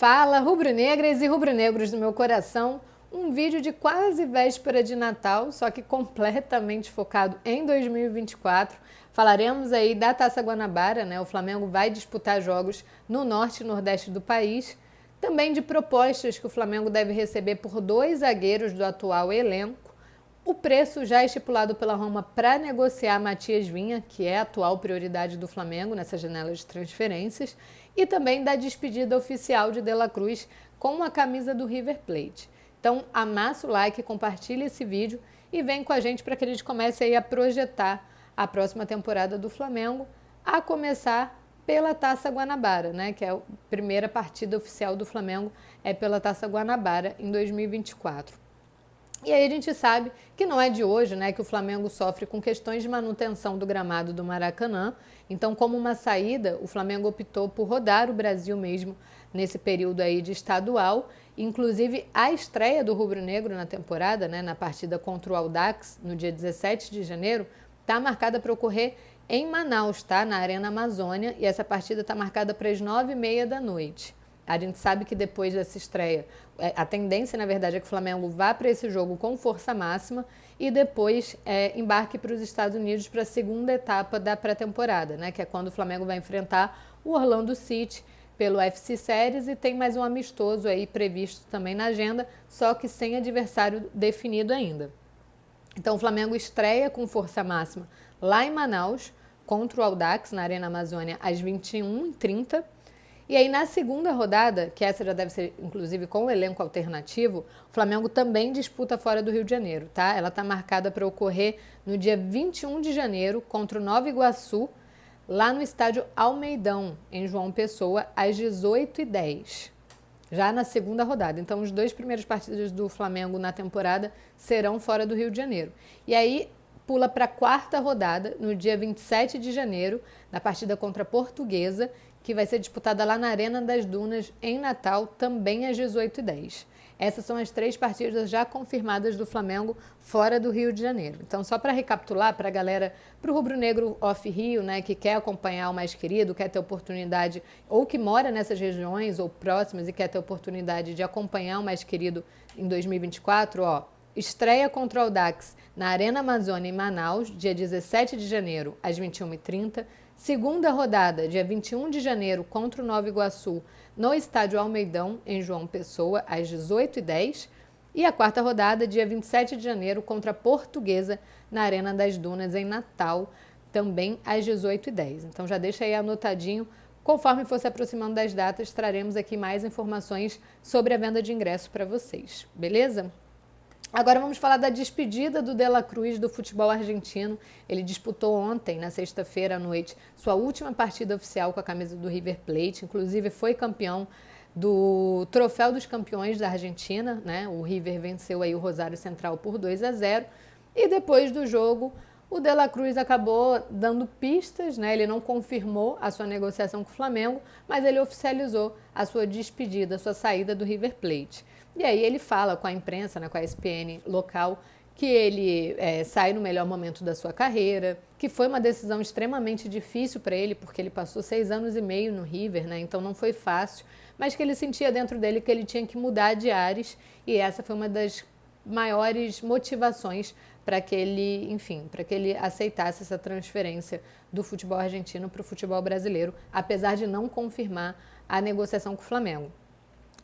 Fala, rubro-negras e rubro-negros do meu coração, um vídeo de quase véspera de Natal, só que completamente focado em 2024. Falaremos aí da Taça Guanabara, né? O Flamengo vai disputar jogos no norte e nordeste do país. Também de propostas que o Flamengo deve receber por 2 zagueiros do atual elenco. O preço já estipulado pela Roma para negociar Matias Vinha, que é a atual prioridade do Flamengo nessa janela de transferências, e também da despedida oficial de De La Cruz com a camisa do River Plate. Então, amassa o like, compartilha esse vídeo e vem com a gente para que a gente comece aí a projetar a próxima temporada do Flamengo, a começar pela Taça Guanabara, né, que é a primeira partida oficial do Flamengo, é pela Taça Guanabara em 2024. E aí a gente sabe que não é de hoje, né, que o Flamengo sofre com questões de manutenção do gramado do Maracanã. Então, como uma saída, o Flamengo optou por rodar o Brasil mesmo nesse período aí de estadual. Inclusive, a estreia do Rubro Negro na temporada, né, na partida contra o Audax, no dia 17 de janeiro, está marcada para ocorrer em Manaus, tá? Na Arena Amazônia, e essa partida está marcada para as 9h30 da noite. A gente sabe que depois dessa estreia, a tendência, na verdade, é que o Flamengo vá para esse jogo com força máxima e depois embarque para os Estados Unidos para a segunda etapa da pré-temporada, né? Que é quando o Flamengo vai enfrentar o Orlando City pelo UFC Series e tem mais um amistoso aí previsto também na agenda, só que sem adversário definido ainda. Então o Flamengo estreia com força máxima lá em Manaus contra o Audax na Arena Amazônia às 21h30. E aí, na segunda rodada, que essa já deve ser, inclusive, com o elenco alternativo, o Flamengo também disputa fora do Rio de Janeiro, tá? Ela está marcada para ocorrer no dia 21 de janeiro contra o Nova Iguaçu, lá no estádio Almeidão, em João Pessoa, às 18h10. Já na segunda rodada. Então, os 2 primeiros partidos do Flamengo na temporada serão fora do Rio de Janeiro. E aí, pula para a quarta rodada, no dia 27 de janeiro, na partida contra a Portuguesa, que vai ser disputada lá na Arena das Dunas, em Natal, também às 18h10. Essas são as 3 partidas já confirmadas do Flamengo fora do Rio de Janeiro. Então, só para recapitular, para a galera, para o rubro-negro off-Rio, né, que quer acompanhar o mais querido, quer ter oportunidade, ou que mora nessas regiões ou próximas e quer ter oportunidade de acompanhar o mais querido em 2024, ó, estreia contra o Audax na Arena Amazônia, em Manaus, dia 17 de janeiro, às 21h30. Segunda rodada, dia 21 de janeiro, contra o Nova Iguaçu, no estádio Almeidão, em João Pessoa, às 18h10. E a quarta rodada, dia 27 de janeiro, contra a Portuguesa, na Arena das Dunas, em Natal, também às 18h10. Então já deixa aí anotadinho. Conforme for se aproximando das datas, traremos aqui mais informações sobre a venda de ingressos para vocês, beleza? Agora vamos falar da despedida do De La Cruz do futebol argentino. Ele disputou ontem, na sexta-feira à noite, sua última partida oficial com a camisa do River Plate. Inclusive foi campeão do Troféu dos Campeões da Argentina, né? O River venceu aí o Rosário Central por 2-0. E depois do jogo, o De La Cruz acabou dando pistas, né? Ele não confirmou a sua negociação com o Flamengo, mas ele oficializou a sua despedida, a sua saída do River Plate. E aí ele fala com a imprensa, né, com a ESPN local, que ele sai no melhor momento da sua carreira, que foi uma decisão extremamente difícil para ele, porque ele passou 6 anos e meio no River, né, então não foi fácil, mas que ele sentia dentro dele que ele tinha que mudar de ares, e essa foi uma das maiores motivações para que ele, enfim, para que ele aceitasse essa transferência do futebol argentino para o futebol brasileiro, apesar de não confirmar a negociação com o Flamengo.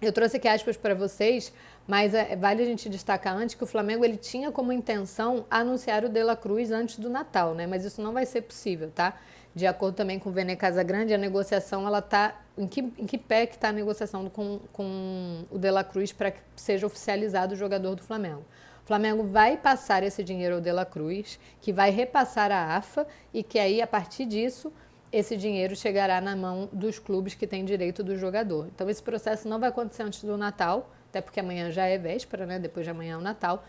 Eu trouxe aqui aspas para vocês, mas vale a gente destacar antes que o Flamengo ele tinha como intenção anunciar o De La Cruz antes do Natal, né? Mas isso não vai ser possível, tá? De acordo também com o Vene Casagrande, a negociação, ela tá... Em que pé que está a negociação com o De La Cruz para que seja oficializado o jogador do Flamengo? O Flamengo vai passar esse dinheiro ao De La Cruz, que vai repassar à AFA e que aí, a partir disso, esse dinheiro chegará na mão dos clubes que têm direito do jogador. Então, esse processo não vai acontecer antes do Natal, até porque amanhã já é véspera, né? Depois de amanhã é o Natal.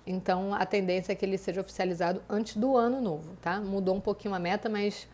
Então, a tendência é que ele seja oficializado antes do ano novo, tá? Mudou um pouquinho a meta, mas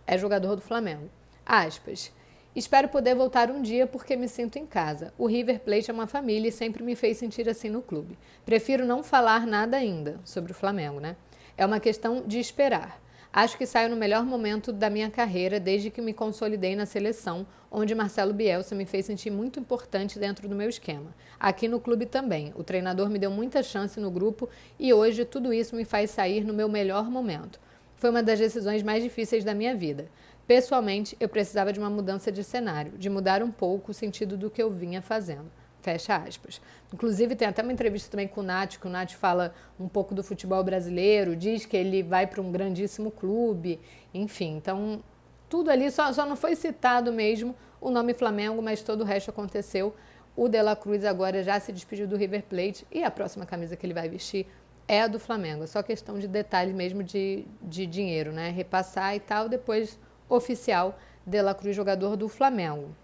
é jogador do Flamengo. Aspas. Espero poder voltar um dia porque me sinto em casa. O River Plate é uma família e sempre me fez sentir assim no clube. Prefiro não falar nada ainda sobre o Flamengo, né? É uma questão de esperar. Acho que saio no melhor momento da minha carreira desde que me consolidei na seleção, onde Marcelo Bielsa me fez sentir muito importante dentro do meu esquema. Aqui no clube também, o treinador me deu muita chance no grupo e hoje tudo isso me faz sair no meu melhor momento. Foi uma das decisões mais difíceis da minha vida. Pessoalmente, eu precisava de uma mudança de cenário, de mudar um pouco o sentido do que eu vinha fazendo. Fecha aspas. Inclusive, tem até uma entrevista também com o Nath, que o Nath fala um pouco do futebol brasileiro, diz que ele vai para um grandíssimo clube, enfim. Então, tudo ali, só não foi citado mesmo o nome Flamengo, mas todo o resto aconteceu. O De La Cruz agora já se despediu do River Plate e a próxima camisa que ele vai vestir é a do Flamengo. É só questão de detalhe mesmo de dinheiro, né? Repassar e tal, depois oficial, De La Cruz, jogador do Flamengo.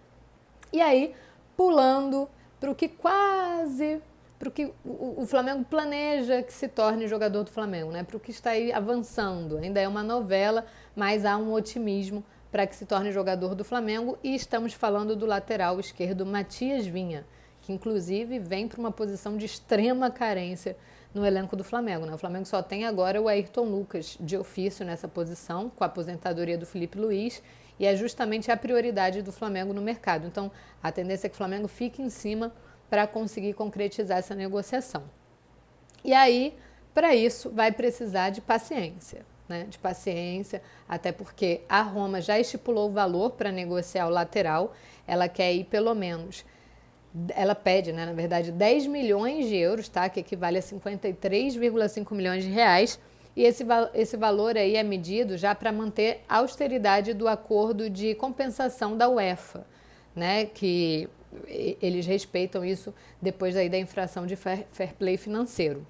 E aí, pulando para o que o Flamengo planeja que se torne jogador do Flamengo, né? Para o que está aí avançando. Ainda é uma novela, mas há um otimismo para que se torne jogador do Flamengo e estamos falando do lateral esquerdo Matias Vinha, que inclusive vem para uma posição de extrema carência no elenco do Flamengo, né? O Flamengo só tem agora o Ayrton Lucas de ofício nessa posição, com a aposentadoria do Felipe Luiz, e é justamente a prioridade do Flamengo no mercado. Então, a tendência é que o Flamengo fique em cima para conseguir concretizar essa negociação. E aí, para isso, vai precisar de paciência, né? De paciência, até porque a Roma já estipulou o valor para negociar o lateral, ela quer ir pelo menos, ela pede, né, na verdade, 10 milhões de euros, tá? Que equivale a 53,5 milhões de reais, e esse valor aí é medido já para manter a austeridade do acordo de compensação da UEFA, né? Que eles respeitam isso depois aí da infração de fair play financeiro.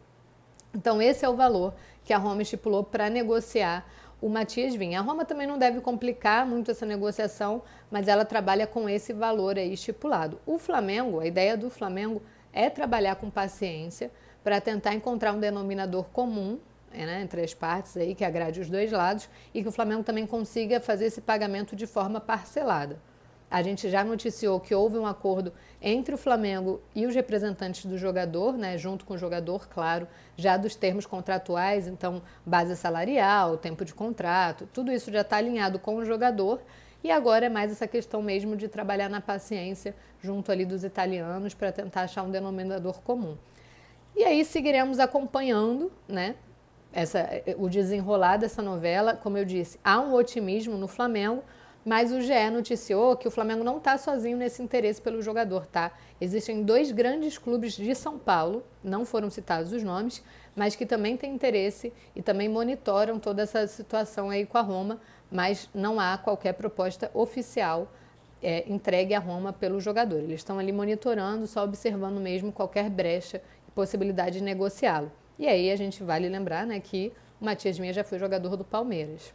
Então, esse é o valor que a Roma estipulou para negociar o Matias Vinha. A Roma também não deve complicar muito essa negociação, mas ela trabalha com esse valor aí estipulado. O Flamengo, a ideia do Flamengo é trabalhar com paciência para tentar encontrar um denominador comum, né, entre as partes aí, que agrade os dois lados e que o Flamengo também consiga fazer esse pagamento de forma parcelada. A gente já noticiou que houve um acordo entre o Flamengo e os representantes do jogador, né, junto com o jogador, claro, já dos termos contratuais, então base salarial, tempo de contrato, tudo isso já está alinhado com o jogador e agora é mais essa questão mesmo de trabalhar na paciência junto ali dos italianos para tentar achar um denominador comum. E aí seguiremos acompanhando, né, o desenrolar dessa novela. Como eu disse, há um otimismo no Flamengo, mas o GE noticiou que o Flamengo não está sozinho nesse interesse pelo jogador, tá? Existem 2 grandes clubes de São Paulo, não foram citados os nomes, mas que também têm interesse e também monitoram toda essa situação aí com a Roma, mas não há qualquer proposta oficial entregue à Roma pelo jogador. Eles estão ali monitorando, só observando mesmo qualquer brecha e possibilidade de negociá-lo. E aí a gente vale lembrar, né, que o Matias Vinha já foi jogador do Palmeiras.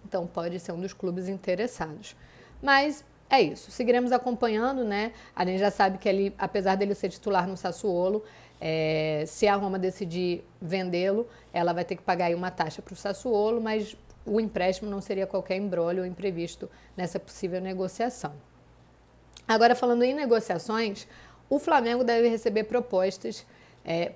Então pode ser um dos clubes interessados. Mas é isso, seguiremos acompanhando, né? A gente já sabe que ele, apesar dele ser titular no Sassuolo, se a Roma decidir vendê-lo, ela vai ter que pagar aí uma taxa para o Sassuolo, mas o empréstimo não seria qualquer imbróglio ou imprevisto nessa possível negociação. Agora, falando em negociações, o Flamengo deve receber propostas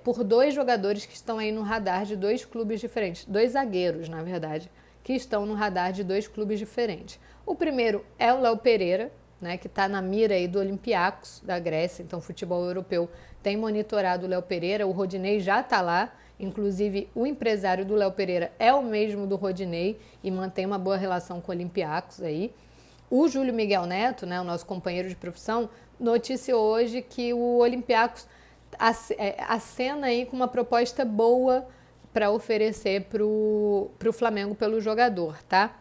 por 2 jogadores que estão aí no radar de 2 clubes diferentes, 2 zagueiros, na verdade, que estão no radar de 2 clubes diferentes. O primeiro é o Léo Pereira, né, que está na mira aí do Olympiacos da Grécia, então o futebol europeu tem monitorado o Léo Pereira, o Rodinei já está lá, inclusive o empresário do Léo Pereira é o mesmo do Rodinei e mantém uma boa relação com o Olympiacos aí. O Júlio Miguel Neto, né, o nosso companheiro de profissão, noticiou hoje que o Olympiacos acena aí com uma proposta boa para oferecer para o Flamengo pelo jogador, tá?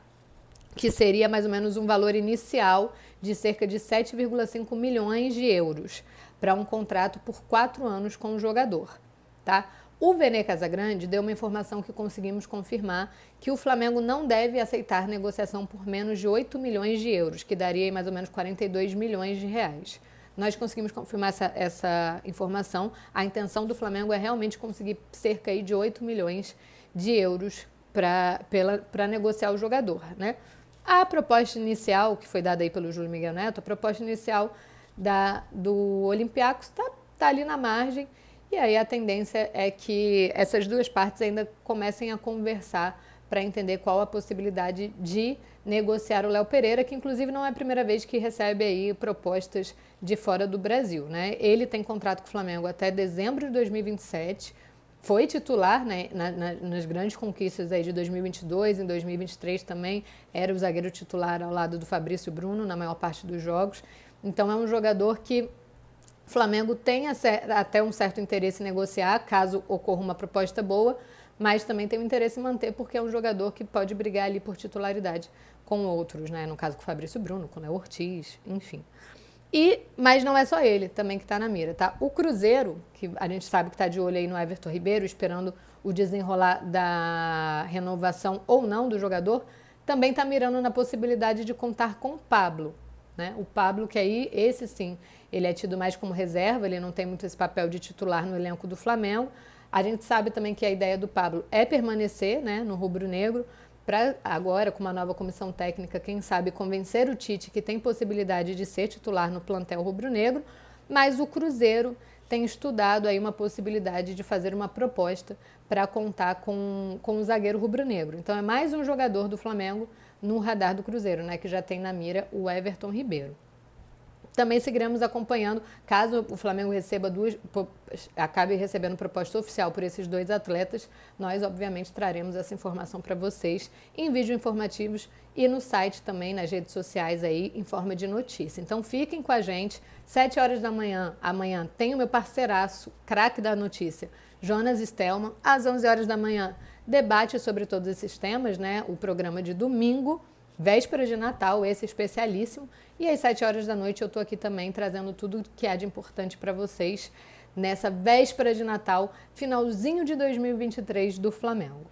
Que seria mais ou menos um valor inicial de cerca de 7,5 milhões de euros para um contrato por 4 anos com o jogador, tá? O Vene Casagrande deu uma informação que conseguimos confirmar que o Flamengo não deve aceitar negociação por menos de 8 milhões de euros, que daria mais ou menos 42 milhões de reais. Nós conseguimos confirmar essa informação. A intenção do Flamengo é realmente conseguir cerca aí de 8 milhões de euros para negociar o jogador, né? A proposta inicial, que foi dada aí pelo Júlio Miguel Neto, a proposta inicial do Olympiacos tá ali na margem, e aí a tendência é que essas 2 partes ainda comecem a conversar para entender qual a possibilidade de negociar o Léo Pereira, que inclusive não é a primeira vez que recebe aí propostas de fora do Brasil, né? Ele tem contrato com o Flamengo até dezembro de 2027, foi titular, né, nas grandes conquistas aí de 2022, em 2023 também era o zagueiro titular ao lado do Fabrício Bruno na maior parte dos jogos. Então é um jogador que o Flamengo tem até um certo interesse em negociar, caso ocorra uma proposta boa, mas também tem o interesse em manter, porque é um jogador que pode brigar ali por titularidade com outros, né? No caso com o Fabrício Bruno, com o Léo Ortiz, enfim. Mas não é só ele também que está na mira, tá? O Cruzeiro, que a gente sabe que está de olho aí no Everton Ribeiro, esperando o desenrolar da renovação ou não do jogador, também está mirando na possibilidade de contar com o Pablo, né? O Pablo, que aí, esse sim, ele é tido mais como reserva, ele não tem muito esse papel de titular no elenco do Flamengo. A gente sabe também que a ideia do Pablo é permanecer, né, no rubro-negro, para agora, com uma nova comissão técnica, quem sabe convencer o Tite que tem possibilidade de ser titular no plantel rubro-negro, mas o Cruzeiro tem estudado aí uma possibilidade de fazer uma proposta para contar com o zagueiro rubro-negro. Então é mais um jogador do Flamengo no radar do Cruzeiro, né, que já tem na mira o Everton Ribeiro. Também seguiremos acompanhando, caso o Flamengo acabe recebendo proposta oficial por esses dois atletas, nós obviamente traremos essa informação para vocês em vídeos informativos e no site também, nas redes sociais aí, em forma de notícia. Então fiquem com a gente, 7 horas da manhã, amanhã tem o meu parceiraço, craque da notícia, Jonas Stelman, às 11 horas da manhã, debate sobre todos esses temas, né? O programa de domingo, véspera de Natal, esse especialíssimo. E às 7 horas da noite eu estou aqui também trazendo tudo que há de importante para vocês nessa véspera de Natal, finalzinho de 2023 do Flamengo.